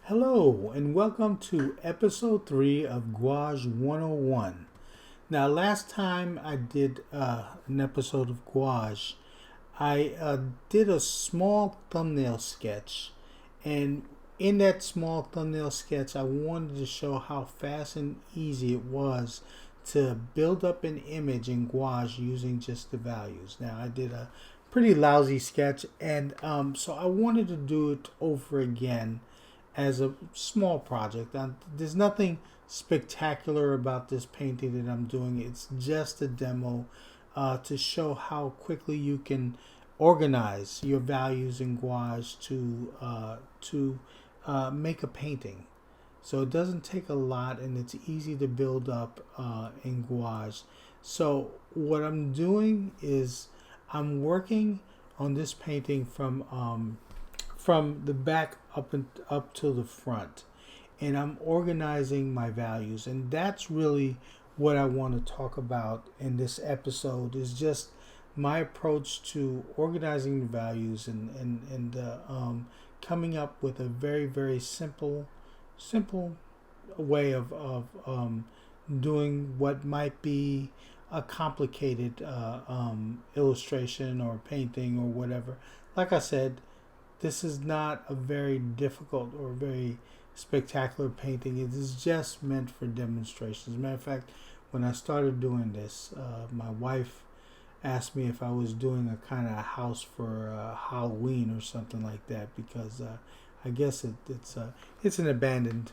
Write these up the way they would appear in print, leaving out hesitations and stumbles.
Hello, and welcome to episode 3 of Gouache 101. Now, last time I did an episode of Gouache, I did a small thumbnail sketch, and in that small thumbnail sketch, I wanted to show how fast and easy it was to build up an image in Gouache using just the values. Now, I did a pretty lousy sketch, and so I wanted to do it over again as a small project. There's nothing spectacular about this painting that I'm doing. It's just a demo to show how quickly you can organize your values in gouache to make a painting. So it doesn't take a lot, and it's easy to build up in gouache. So what I'm doing is I'm working on this painting from the back up to the front, and I'm organizing my values, and that's really what I want to talk about in this episode is just my approach to organizing the values and coming up with a very simple way of doing what might be a complicated illustration or painting or whatever. Like I said, this is not a very difficult or very spectacular painting. It is just meant for demonstrations. As a matter of fact, when I started doing this, my wife asked me if I was doing a kind of house for Halloween or something like that, because I guess it's an abandoned,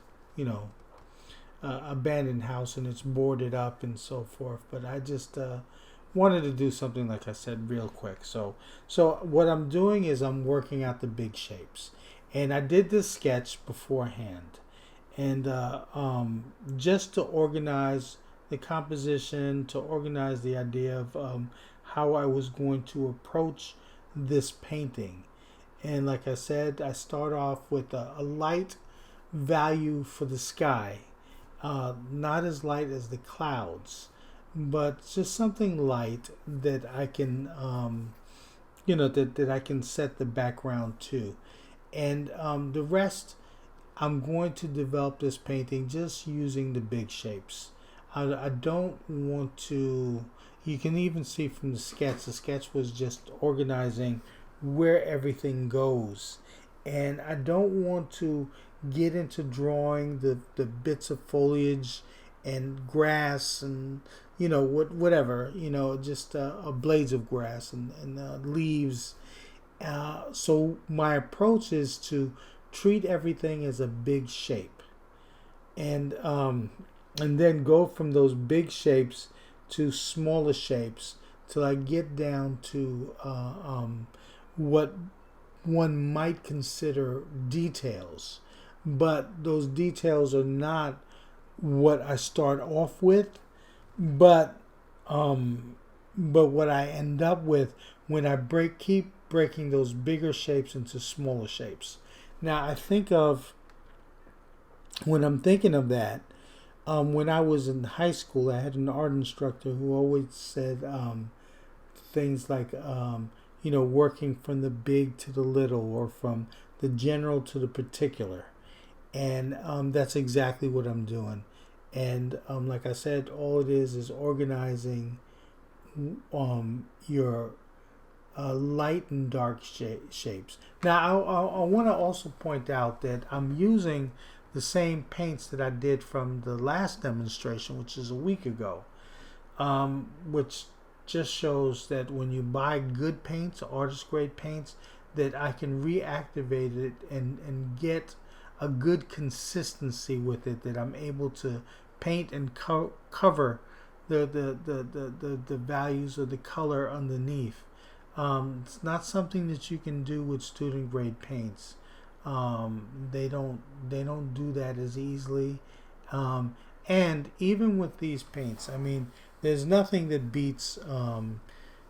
abandoned house, and it's boarded up and so forth. But I just wanted to do something, like I said, real quick. So what I'm doing is I'm working out the big shapes, and I did this sketch beforehand, and just to organize the composition, to organize the idea of how I was going to approach this painting. And like I said, I start off with a light value for the sky, not as light as the clouds, but just something light that I can, that I can set the background to. And the rest, I'm going to develop this painting just using the big shapes. I don't want to, you can even see from the sketch was just organizing where everything goes. And I don't want to get into drawing the bits of foliage and grass and whatever, just blades of grass and leaves. So my approach is to treat everything as a big shape, and then go from those big shapes to smaller shapes till I get down to what one might consider details, but those details are not what I start off with, but what I end up with when I keep breaking those bigger shapes into smaller shapes. Now when I'm thinking of that, when I was in high school, I had an art instructor who always said things like working from the big to the little, or from the general to the particular. And that's exactly what I'm doing. And like I said, all it is organizing your light and dark shapes. Now, I want to also point out that I'm using the same paints that I did from the last demonstration, which is a week ago, which just shows that when you buy good paints, artist grade paints, that I can reactivate it and get a good consistency with it, that I'm able to paint and cover the values of the color underneath. It's not something that you can do with student grade paints. They don't do that as easily. And even with these paints, I mean, there's nothing that beats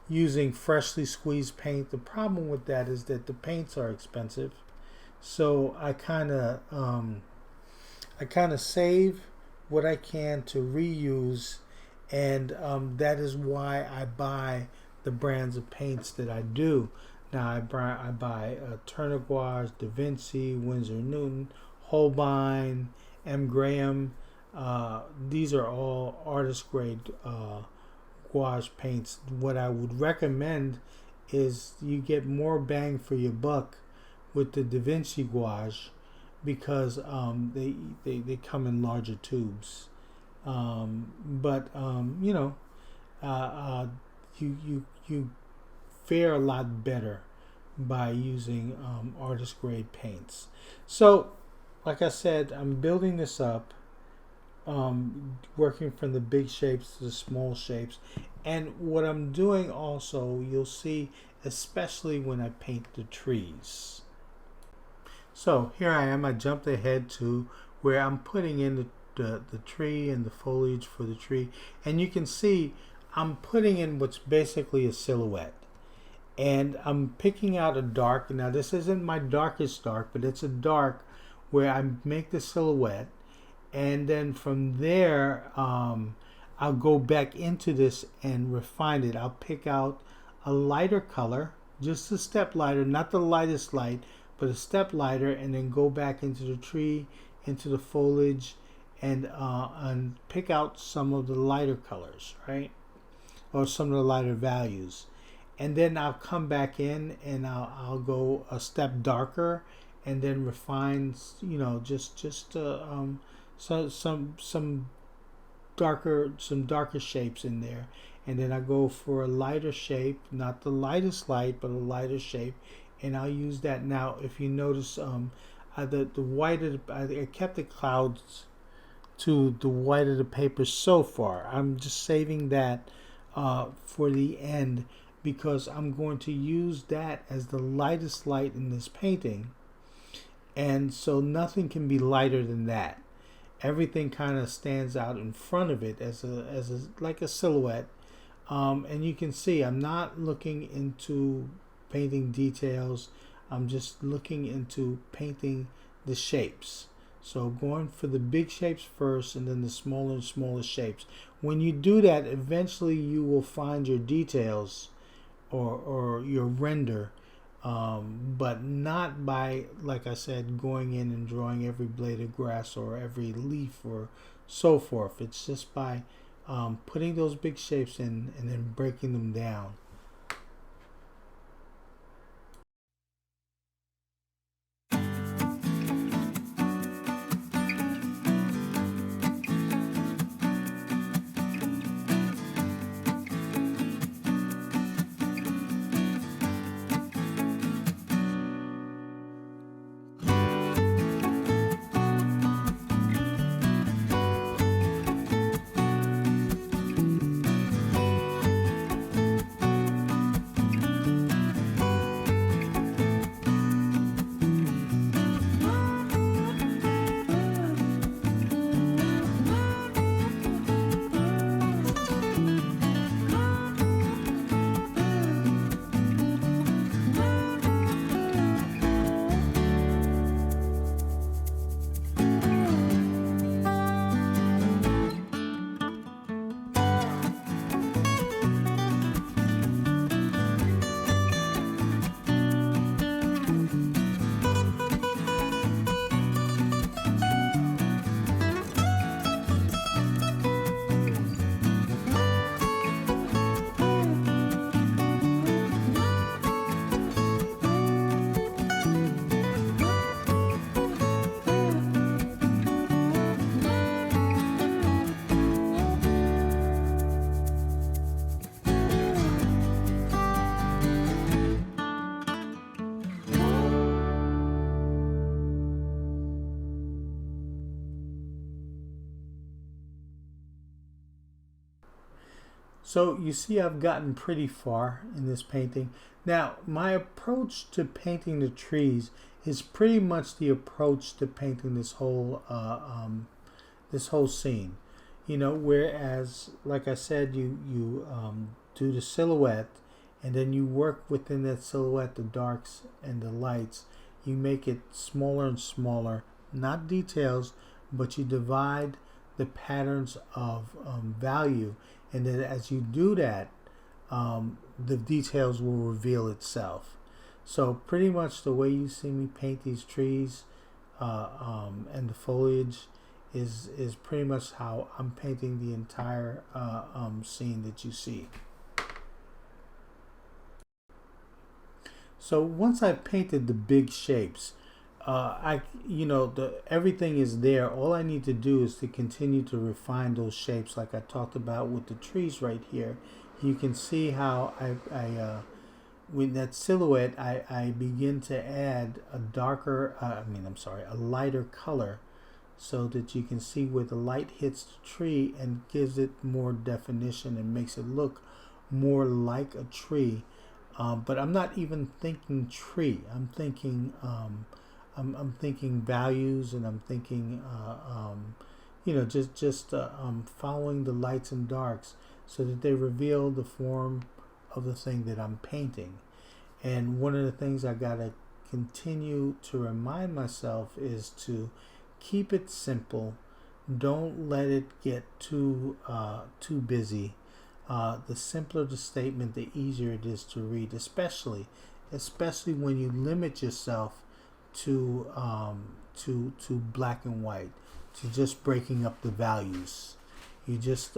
using freshly squeezed paint. The problem with that is that the paints are expensive. So I kind of save what I can to reuse, and that is why I buy the brands of paints that I do. Now I buy Turner Gouache, Da Vinci, Winsor Newton, Holbein, M. Graham. These are all artist grade gouache paints. What I would recommend is you get more bang for your buck with the Da Vinci gouache because they come in larger tubes. But uh, uh, you fare a lot better by using artist grade paints. So, like I said, I'm building this up, working from the big shapes to the small shapes. And what I'm doing also, you'll see, especially when I paint the trees. So here I am, I jumped ahead to where I'm putting in the tree and the foliage for the tree. And you can see I'm putting in what's basically a silhouette. And I'm picking out a dark. Now this isn't my darkest dark, but it's a dark where I make the silhouette. And then from there, I'll go back into this and refine it. I'll pick out a lighter color, just a step lighter, not the lightest light, but a step lighter, and then go back into the tree, into the foliage, and pick out some of the lighter colors, right? Or some of the lighter values. And then I'll come back in and I'll go a step darker, and then refine, some darker shapes in there. And then I go for a lighter shape, not the lightest light, but a lighter shape, and I'll use that. Now if you notice, the white of I kept the clouds to the white of the paper so far. I'm just saving that for the end, because I'm going to use that as the lightest light in this painting, and so nothing can be lighter than that. Everything kind of stands out in front of it as like a silhouette. And you can see I'm not looking into painting details. I'm just looking into painting the shapes. So going for the big shapes first, and then the smaller and smaller shapes. When you do that, eventually you will find your details or your render, but not by, like I said, going in and drawing every blade of grass or every leaf or so forth. It's just by putting those big shapes in and then breaking them down. So you see I've gotten pretty far in this painting. Now my approach to painting the trees is pretty much the approach to painting this whole scene. Whereas, like I said, you do the silhouette, and then you work within that silhouette the darks and the lights. You make it smaller and smaller, not details, but you divide the patterns of value. And then as you do that, the details will reveal itself. So pretty much the way you see me paint these trees, and the foliage is pretty much how I'm painting the entire scene that you see. So once I've painted the big shapes, everything is there. All I need to do is to continue to refine those shapes, like I talked about with the trees right here. You can see how with that silhouette, I begin to add a a lighter color, so that you can see where the light hits the tree and gives it more definition and makes it look more like a tree. But I'm not even thinking tree. I'm thinking I'm thinking values, and I'm thinking just following the lights and darks so that they reveal the form of the thing that I'm painting. And one of the things I gotta continue to remind myself is to keep it simple. Don't let it get too busy. The simpler the statement, the easier it is to read, especially when you limit yourself to black and white, to just breaking up the values. You just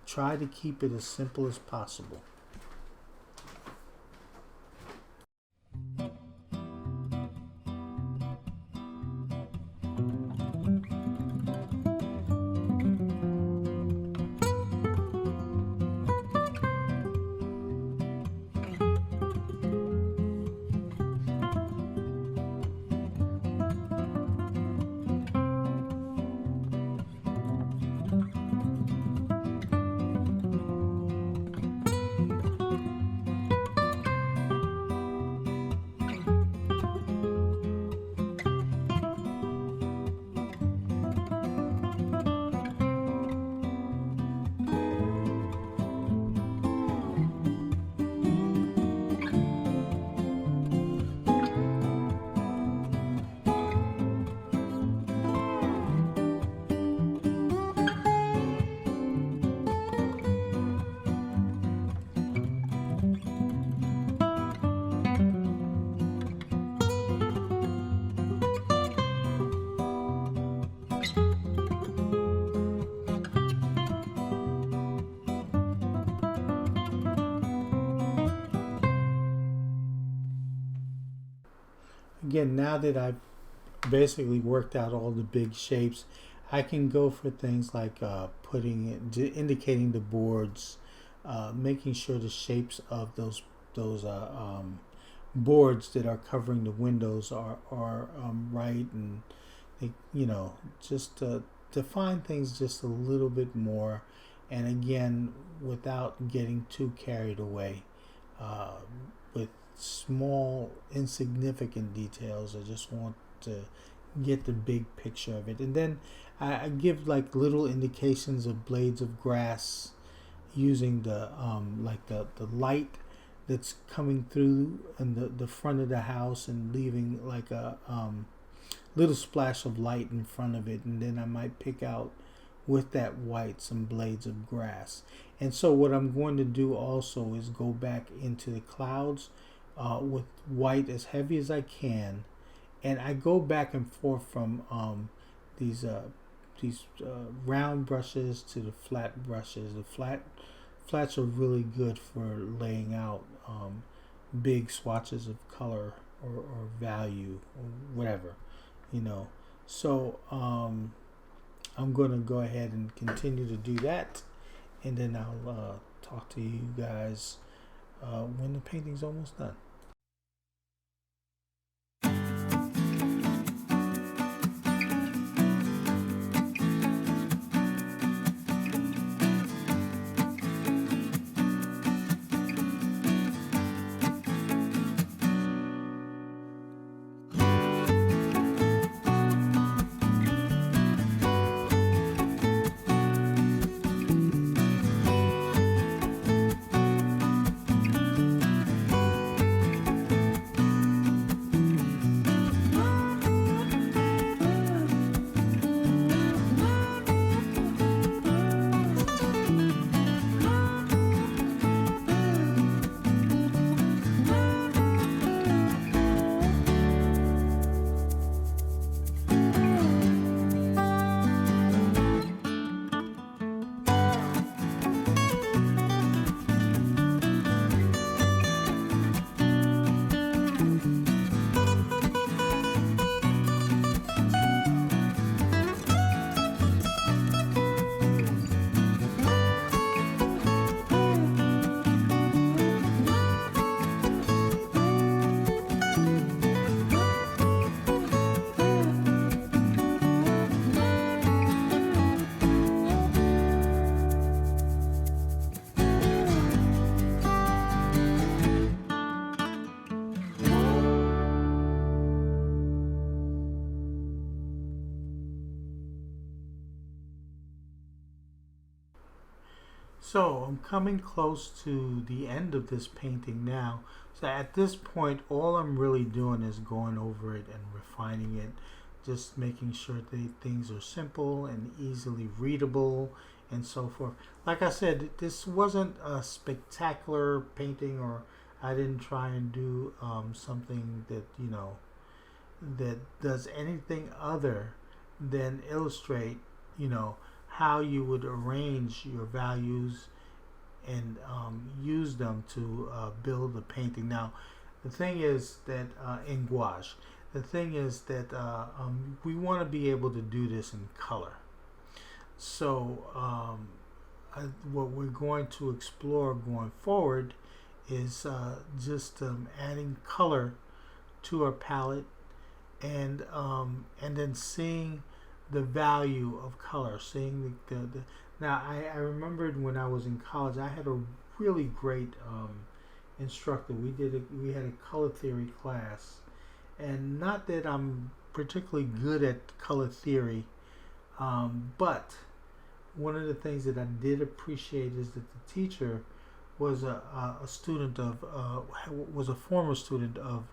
try to keep it as simple as possible. Again, now that I've basically worked out all the big shapes, I can go for things like indicating the boards, making sure the shapes of those boards that are covering the windows are right, and just to define things just a little bit more, and again, without getting too carried away with small insignificant details. I just want to get the big picture of it, and then I give like little indications of blades of grass, using the light that's coming through in the front of the house, and leaving like a little splash of light in front of it, and then I might pick out with that white some blades of grass. And so what I'm going to do also is go back into the clouds with white as heavy as I can, and I go back and forth from these round brushes to the flat brushes. The flats are really good for laying out big swatches of color or value or whatever, So I'm going to go ahead and continue to do that, and then I'll talk to you guys when the painting's almost done. So I'm coming close to the end of this painting now. So at this point, all I'm really doing is going over it and refining it, just making sure that things are simple and easily readable and so forth. Like I said, this wasn't a spectacular painting, or I didn't try and do something that, that does anything other than illustrate, how you would arrange your values and use them to build a painting. Now, the thing is that in gouache, the thing is that we want to be able to do this in color. So what we're going to explore going forward is just adding color to our palette, and then seeing the value of color, seeing the now I remembered when I was in college, I had a really great instructor. We had a color theory class, and not that I'm particularly good at color theory, but one of the things that I did appreciate is that the teacher was a student of was a former student of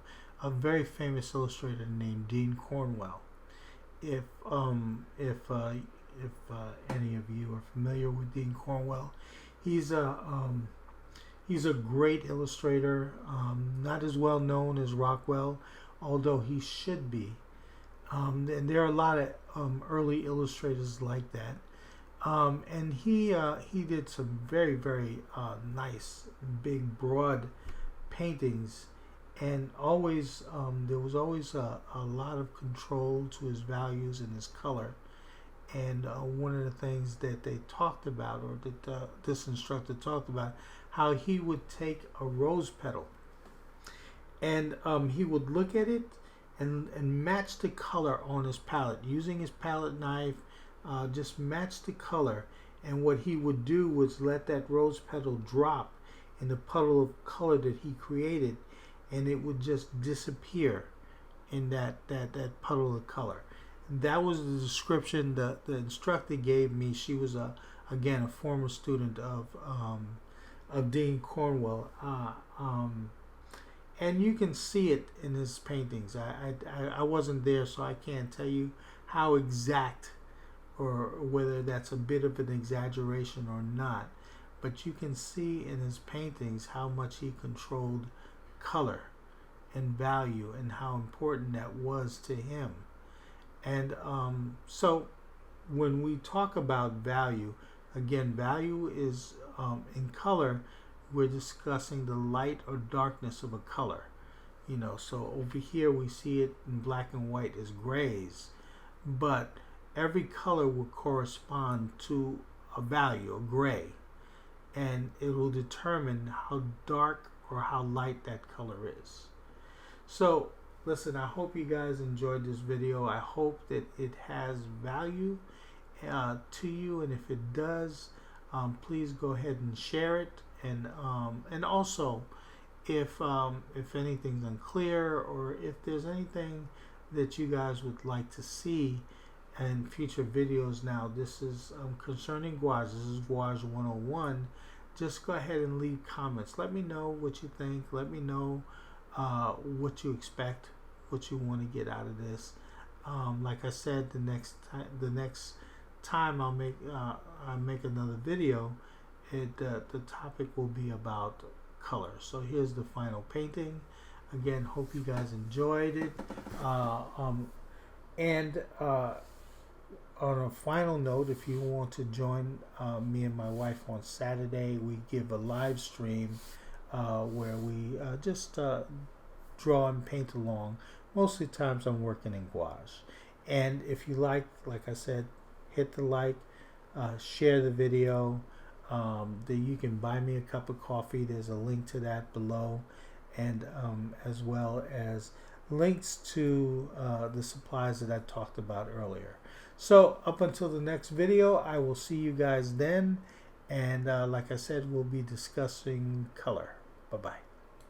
a very famous illustrator named Dean Cornwell. If any of you are familiar with Dean Cornwell, he's a great illustrator, not as well known as Rockwell, although he should be. And there are a lot of early illustrators like that. And he did some very, very nice, big, broad paintings, and always there was always a lot of control to his values and his color. And one of the things that they talked about, or that this instructor talked about, how he would take a rose petal and he would look at it and match the color on his palette using his palette knife. Just match the color, and what he would do was let that rose petal drop in the puddle of color that he created, and it would just disappear in that puddle of color. That was the description the instructor gave me. She was again a former student of Dean Cornwell, and you can see it in his paintings. I wasn't there, so I can't tell you how exact, or whether that's a bit of an exaggeration or not, but you can see in his paintings how much he controlled color and value, and how important that was to him. And so when we talk about value, again, value is in color, we're discussing the light or darkness of a color. So over here we see it in black and white as grays, but every color will correspond to a value, a gray, and it will determine how dark or how light that color is. So listen, I hope you guys enjoyed this video. I hope that it has value to you, and if it does, please go ahead and share it. And also, if anything's unclear, or if there's anything that you guys would like to see in future videos. Now, this is concerning gouache. This is Gouache 101. Just go ahead and leave comments. Let me know what you think. Let me know what you expect, what you want to get out of this. Like I said, the next time I'll make another video, the topic will be about color. So here's the final painting. Again, hope you guys enjoyed it. And on a final note, if you want to join me and my wife on Saturday, we give a live stream where we just draw and paint along. Most of the times I'm working in gouache. And if you like I said, hit the like, share the video. You can buy me a cup of coffee. There's a link to that below, and as well as links to the supplies that I talked about earlier. So up until the next video, I will see you guys then, and like I said, we'll be discussing color. Bye-bye.